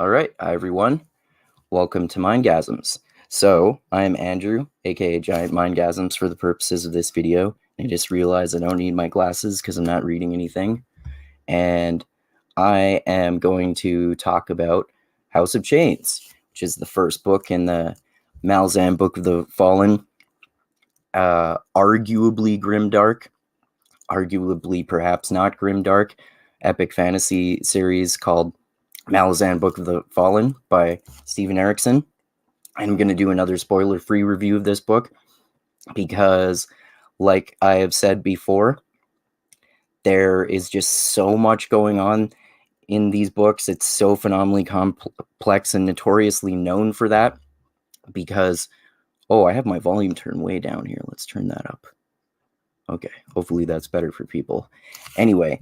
All right, hi everyone. Welcome to Mindgasms. So, I am Andrew, aka Giant Mindgasms, for the purposes of this video. I just realized I don't need my glasses because I'm not reading anything. And I am going to talk about House of Chains, which is the first book in the Malazan Book of the Fallen. Arguably grimdark, arguably perhaps not grimdark, epic fantasy series called Malazan Book of the Fallen by Steven Erikson. I'm going to do another spoiler-free review of this book because, like I have said before, there is just so much going on in these books. It's so phenomenally complex and notoriously known for that because, oh, I have my volume turned way down here. Let's turn that up. Okay, hopefully that's better for people. Anyway,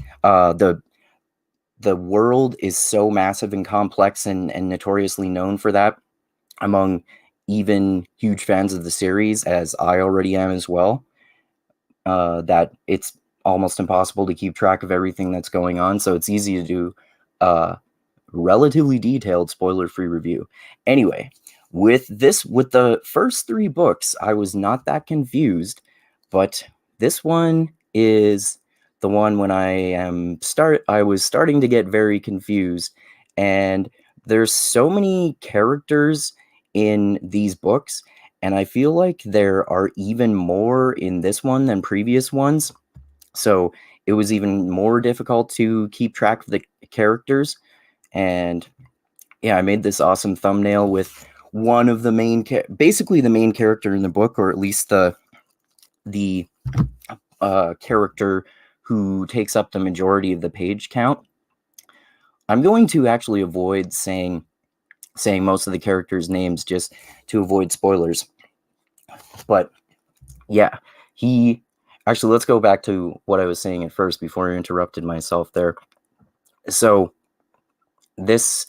the world is so massive and complex and notoriously known for that among even huge fans of the series, as I already am as well, that it's almost impossible to keep track of everything that's going on. So it's easy to do a relatively detailed spoiler-free review. Anyway, with the first three books, I was not that confused, but this one is the one when I was starting to get very confused, and there's so many characters in these books, and I feel like there are even more in this one than previous ones. So it was even more difficult to keep track of the characters. And yeah, I made this awesome thumbnail with one of the basically the main character in the book, or at least the character who takes up the majority of the page count. I'm going to actually avoid saying most of the characters' names just to avoid spoilers. But yeah, actually, let's go back to what I was saying at first before I interrupted myself there. So this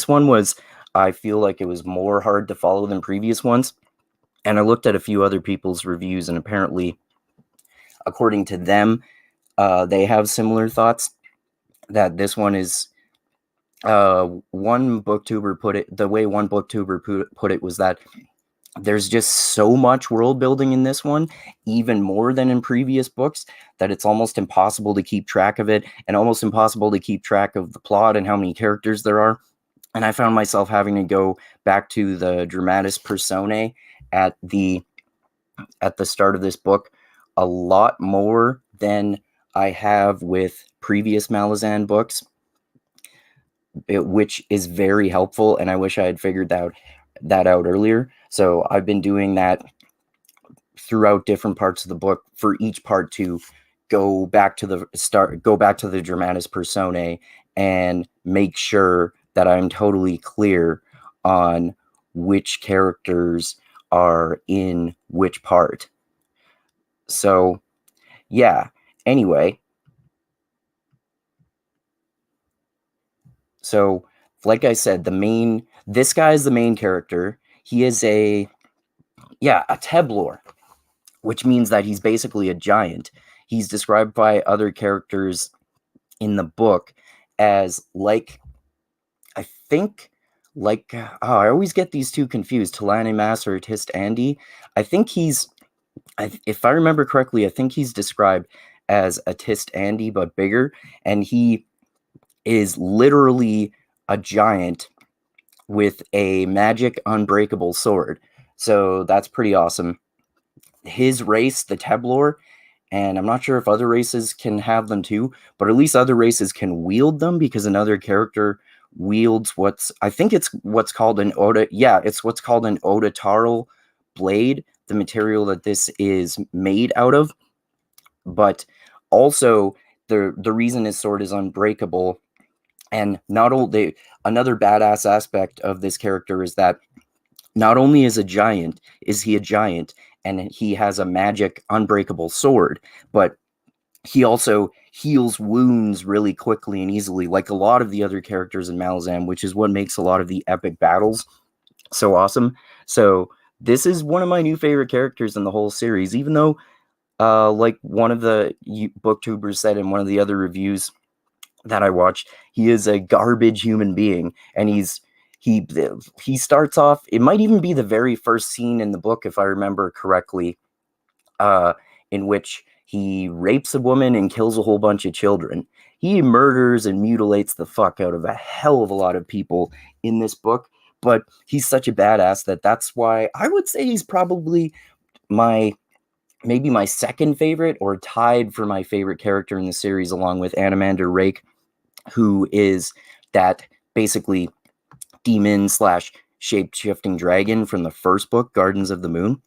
one was, I feel like it was more hard to follow than previous ones. And I looked at a few other people's reviews, and apparently, according to them, they have similar thoughts, that this one is, one booktuber put it, the way one booktuber put it was that there's just so much world building in this one, even more than in previous books, that it's almost impossible to keep track of it, and almost impossible to keep track of the plot and how many characters there are. And I found myself having to go back to the dramatis personae at the start of this book a lot more than I have with previous Malazan books, which is very helpful, and I wish I had figured that out earlier. So I've been doing that throughout different parts of the book, for each part to go back to the dramatis personae and make sure that I'm totally clear on which characters are in which part. So yeah, anyway, so like I said, this guy is the main character. He is a Teblor, which means that he's basically a giant. He's described by other characters in the book as I always get these two confused, Talani Mass or Tist Andy. I think if I remember correctly, I think he's described as a Tist Andy, but bigger, and he is literally a giant with a magic unbreakable sword. So that's pretty awesome. His race, the Teblor, and I'm not sure if other races can have them too, but at least other races can wield them, because another character wields what's called an Odotaral blade, the material that this is made out of. But also, the reason his sword is unbreakable, and another badass aspect of this character is that not only is he a giant, and he has a magic unbreakable sword, but he also heals wounds really quickly and easily, like a lot of the other characters in Malazan, which is what makes a lot of the epic battles so awesome. So this is one of my new favorite characters in the whole series, even though, like one of the booktubers said in one of the other reviews, that I watched, he is a garbage human being, and he he starts off. It might even be the very first scene in the book, if I remember correctly, uh, in which he rapes a woman and kills a whole bunch of children. He murders and mutilates the fuck out of a hell of a lot of people in this book, but he's such a badass that's why I would say he's probably my maybe my second favorite, or tied for my favorite character in the series, along with Animander Rake, who is that basically demon slash shape-shifting dragon from the first book, Gardens of the Moon.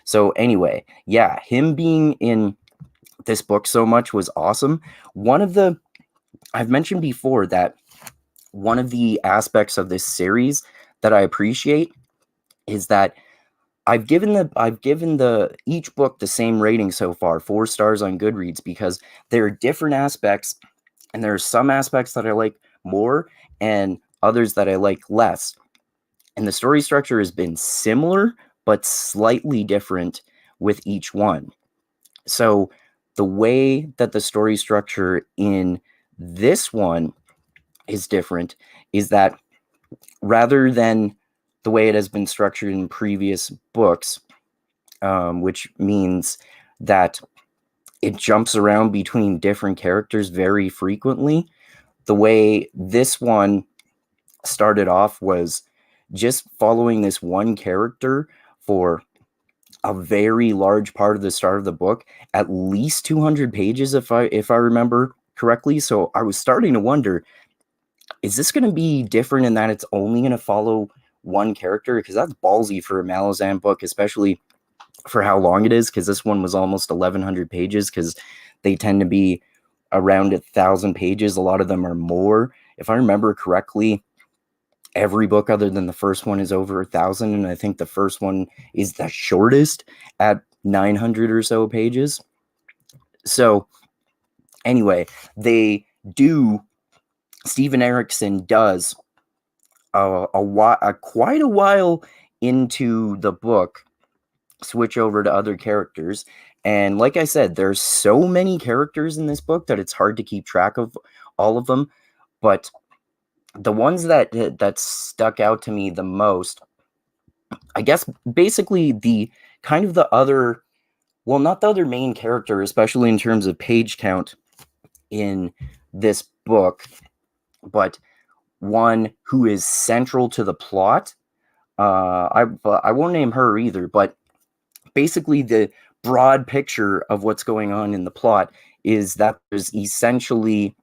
So anyway, yeah, him being in this book so much was awesome. I've mentioned before that one of the aspects of this series that I appreciate is that I've given the each book the same rating so far, 4 stars on Goodreads, because there are different aspects, and there are some aspects that I like more and others that I like less. And the story structure has been similar but slightly different with each one. So the way that the story structure in this one is different is that rather than the way it has been structured in previous books, which means that it jumps around between different characters very frequently, the way this one started off was just following this one character for a very large part of the start of the book, at least 200 pages if I remember correctly. So I was starting to wonder, is this going to be different in that it's only going to follow one character? Because that's ballsy for a Malazan book, especially for how long it is, because this one was almost 1,100 pages, because they tend to be around 1,000 pages. A lot of them are more. If I remember correctly, every book other than the first one is over 1,000, and I think the first one is the shortest at 900 or so pages. So anyway, Steven Erikson does quite a while into the book switch over to other characters. And like I said, there's so many characters in this book that it's hard to keep track of all of them. But the ones that stuck out to me the most, I guess, basically the kind of the other, well, not the other main character, especially in terms of page count in this book, but one who is central to the plot. I won't name her either, but basically the broad picture of what's going on in the plot is that there's essentially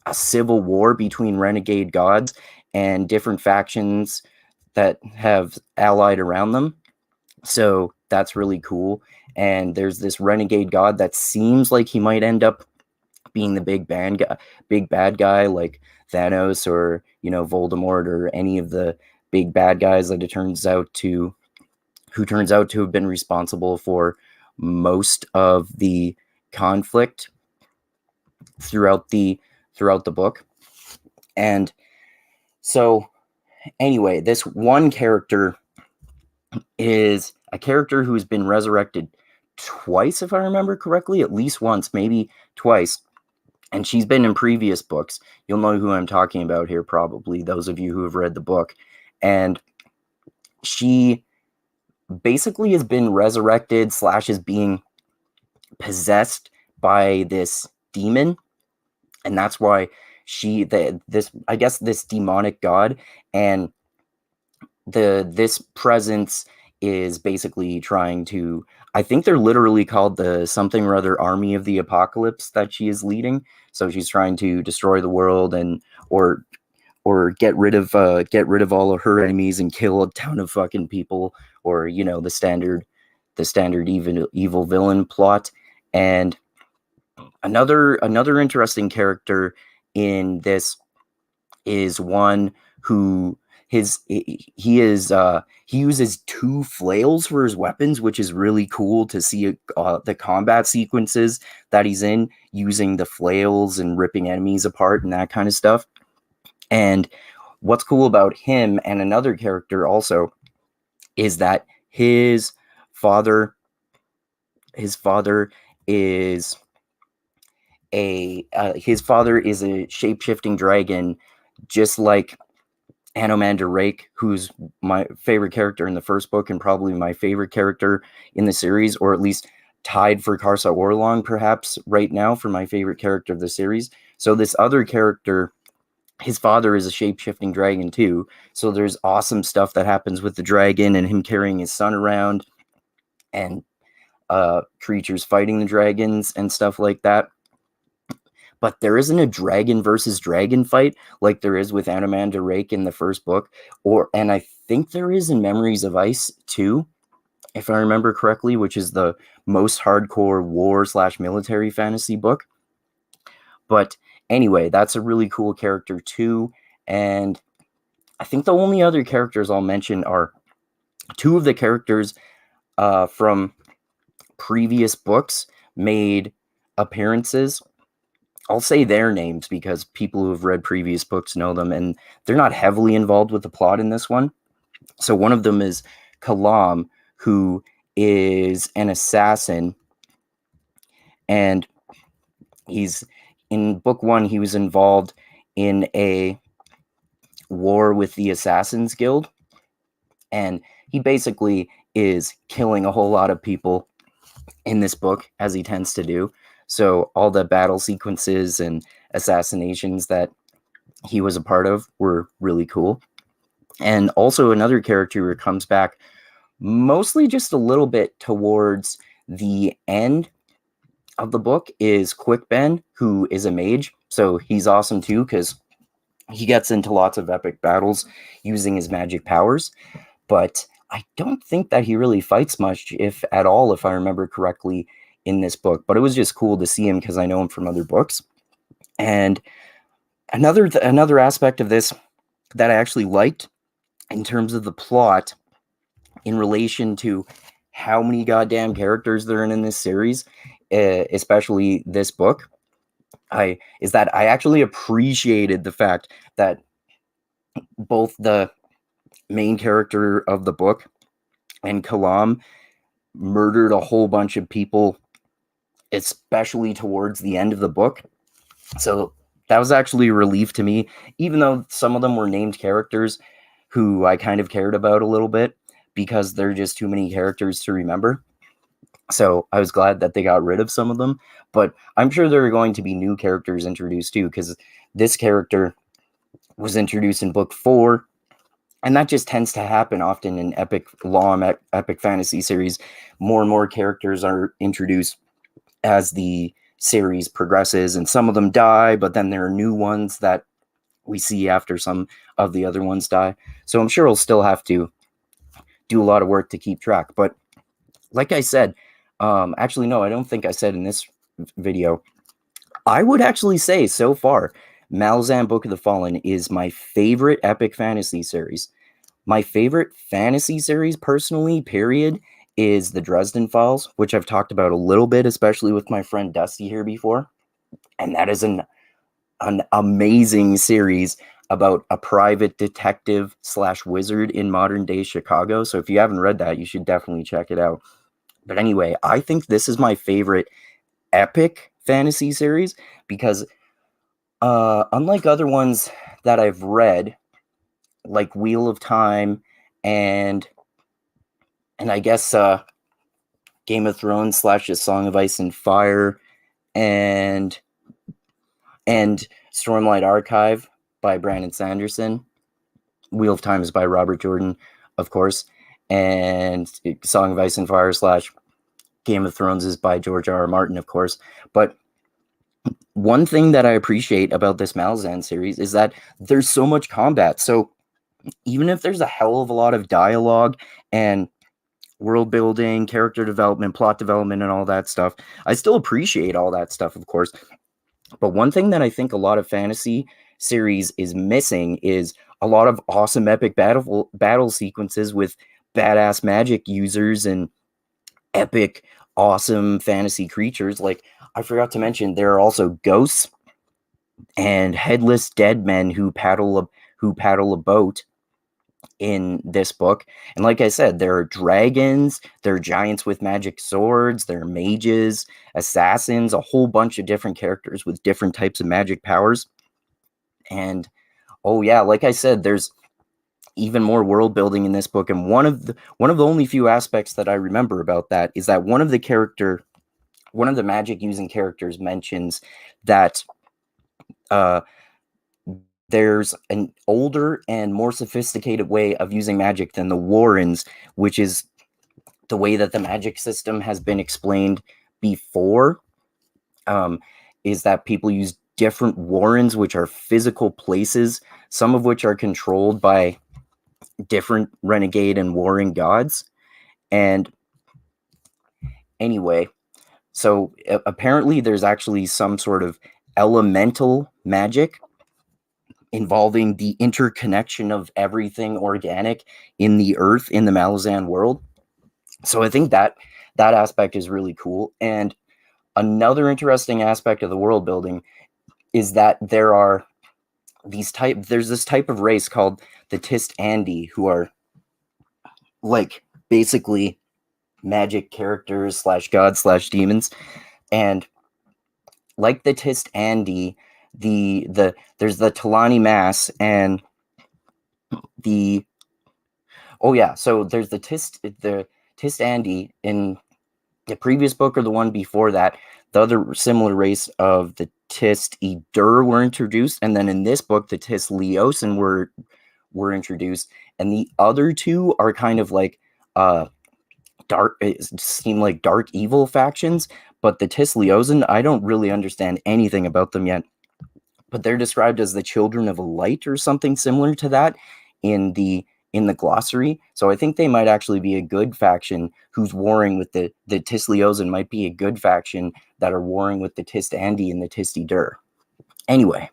a civil war between renegade gods and different factions that have allied around them. So that's really cool. And there's this renegade god that seems like he might end up being the big bad guy, like Thanos or Voldemort, or any of the big bad guys that who turns out to have been responsible for most of the conflict throughout the book. And so anyway, this one character is a character who's been resurrected twice, if I remember correctly, at least once, maybe twice. And she's been in previous books. You'll know who I'm talking about here, probably, those of you who have read the book. And she basically has been resurrected / is being possessed by this demon. And that's why this demonic god, and this presence is basically trying to, I think they're literally called the something or other army of the apocalypse that she is leading. So she's trying to destroy the world or get rid of all of her enemies and kill a ton of fucking people, or the standard evil villain plot. And another interesting character in this is one who he uses 2 flails for his weapons, which is really cool to see the combat sequences that he's in, using the flails and ripping enemies apart and that kind of stuff. And what's cool about him and another character also is that his father is his father is a shape-shifting dragon, just like Anomander Rake, who's my favorite character in the first book and probably my favorite character in the series, or at least tied for Karsa Orlong, perhaps, right now for my favorite character of the series. So this other character, his father is a shape-shifting dragon too. So there's awesome stuff that happens with the dragon and him carrying his son around and creatures fighting the dragons and stuff like that. But there isn't a dragon versus dragon fight like there is with Anomander Rake in the first book, and I think there is in Memories of Ice too, if I remember correctly, which is the most hardcore war/military fantasy book. But anyway, that's a really cool character too, and I think the only other characters I'll mention are two of the characters from previous books made appearances. I'll say their names because people who have read previous books know them, and they're not heavily involved with the plot in this one. So one of them is Kalam, who is an assassin, and he's in book one. He was involved in a war with the Assassins Guild, and he basically is killing a whole lot of people in this book, as he tends to do. So all the battle sequences and assassinations that he was a part of were really cool. And also another character who comes back mostly just a little bit towards the end of the book is Quick Ben, who is a mage. So he's awesome too because he gets into lots of epic battles using his magic powers. But I don't think that he really fights much, if at all, if I remember correctly, in this book. But it was just cool to see him because I know him from other books. And another aspect of this that I actually liked in terms of the plot in relation to how many goddamn characters there are in this series, especially this book, is that I actually appreciated the fact that both the main character of the book and Kalam murdered a whole bunch of people, especially towards the end of the book. So that was actually a relief to me, even though some of them were named characters who I kind of cared about a little bit because they're just too many characters to remember. So I was glad that they got rid of some of them, but I'm sure there are going to be new characters introduced too, because this character was introduced in book 4, and that just tends to happen often in epic fantasy series. More and more characters are introduced as the series progresses, and some of them die, but then there are new ones that we see after some of the other ones die. So I'm sure I'll still have to do a lot of work to keep track. But like I said, actually, no, I don't think I said in this video, I would actually say so far, Malazan Book of the Fallen is my favorite epic fantasy series. My favorite fantasy series, personally, period, is the Dresden Files, which I've talked about a little bit, especially with my friend Dusty here before. And that is an amazing series about a private detective / wizard in modern day Chicago. So if you haven't read that, you should definitely check it out. But anyway, I think this is my favorite epic fantasy series because unlike other ones that I've read, like Wheel of Time and I guess Game of Thrones / A Song of Ice and Fire and Stormlight Archive by Brandon Sanderson. Wheel of Time is by Robert Jordan, of course, and Song of Ice and Fire / Game of Thrones is by George R.R. Martin, of course. But one thing that I appreciate about this Malazan series is that there's so much combat. So even if there's a hell of a lot of dialogue and world building, character development, plot development, and all that stuff, I still appreciate all that stuff, of course. But one thing that I think a lot of fantasy series is missing is a lot of awesome epic battle sequences with badass magic users and epic, awesome fantasy creatures. Like, I forgot to mention, there are also ghosts and headless dead men who paddle a boat in this book. And like I said, there are dragons, there are giants with magic swords, there are mages, assassins, a whole bunch of different characters with different types of magic powers. And oh yeah, like I said, there's even more world building in this book. And one of the only few aspects that I remember about that is that one of the magic using characters mentions that there's an older and more sophisticated way of using magic than the Warrens, which is the way that the magic system has been explained before, is that people use different Warrens, which are physical places, some of which are controlled by different renegade and warring gods. And anyway, so apparently there's actually some sort of elemental magic involving the interconnection of everything organic in the earth in the Malazan world. So I think that aspect is really cool. And another interesting aspect of the world building is that there's this type of race called the Tist Andi, who are like basically magic characters / gods / demons. And like the Tist Andi, there's the Talani Mass and the so there's the Tist Andi in the previous book or the one before that. The other similar race of the Tist Edur were introduced, and then in this book the Tist Leosin were introduced, and the other two are kind of like seem like dark evil factions. But the Tist Leosin, I don't really understand anything about them yet, but they're described as the children of a light or something similar to that in the glossary. So I think they might actually be a good faction who's warring with the Tist Leosin, might be a good faction that are warring with the Tist Andi and the Tist Edur. Anyway,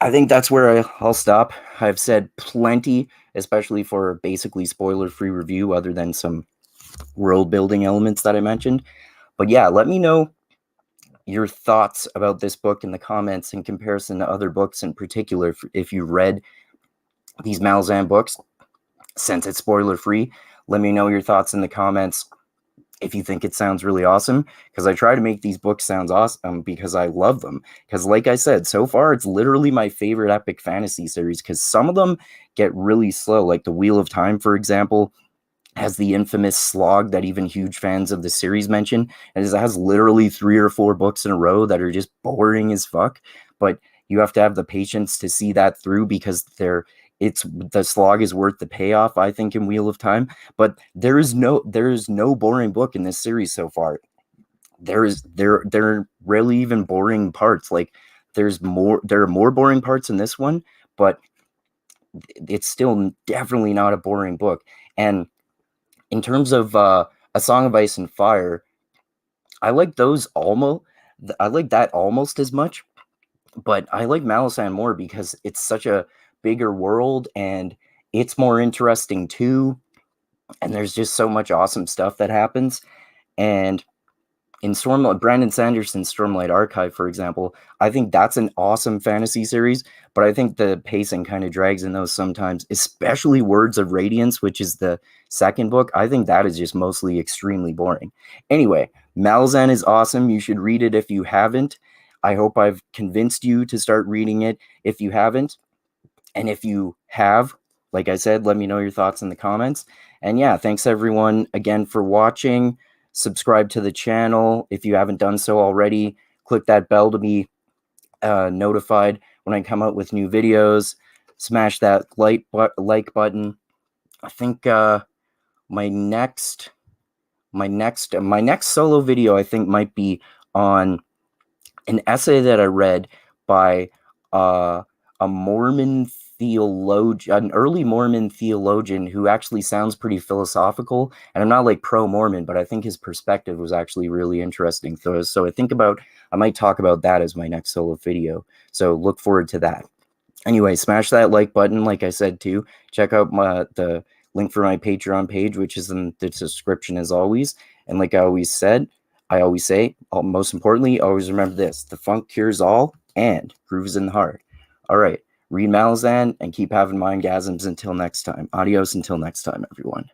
I think that's where I'll stop. I've said plenty, especially for a basically spoiler-free review, other than some world-building elements that I mentioned. But yeah, let me know your thoughts about this book in the comments in comparison to other books, in particular if you read these Malazan books. Since it's spoiler-free, let me know your thoughts in the comments if you think it sounds really awesome, because I try to make these books sound awesome because I love them. Because like I said, so far it's literally my favorite epic fantasy series, because some of them get really slow, like the Wheel of Time, for example, has the infamous slog that even huge fans of the series mention, and it has literally 3 or 4 books in a row that are just boring as fuck. But you have to have the patience to see that through, because the slog is worth the payoff, I think, in Wheel of Time. But there is no boring book in this series so far. There are rarely even boring parts. Like there are more boring parts in this one, but it's still definitely not a boring book. And in terms of A Song of Ice and Fire, I like that almost as much, but I like Malazan more because it's such a bigger world and it's more interesting too. And there's just so much awesome stuff that happens. And in Brandon Sanderson's Stormlight Archive, for example, I think that's an awesome fantasy series, but I think the pacing kind of drags in those sometimes, especially Words of Radiance, which is the second book. I think that is just mostly extremely boring. Anyway, Malazan is awesome. You should read it if you haven't. I hope I've convinced you to start reading it if you haven't. And if you have, like I said, let me know your thoughts in the comments. And yeah, thanks everyone again for watching. Subscribe to the channel if you haven't done so already. Click that bell to be notified when I come out with new videos. Smash that like button. I think my next solo video, I think, might be on an essay that I read by a Mormon theologian, an early Mormon theologian who actually sounds pretty philosophical. And I'm not like pro-Mormon, but I think his perspective was actually really interesting. So I might talk about that as my next solo video. So look forward to that. Anyway, smash that like button, like I said too. Check out the link for my Patreon page, which is in the description as always. And like I always say, most importantly, always remember this: the funk cures all, and grooves in the heart. All right, Read Malazan and keep having mindgasms until next time. Adios until next time, everyone.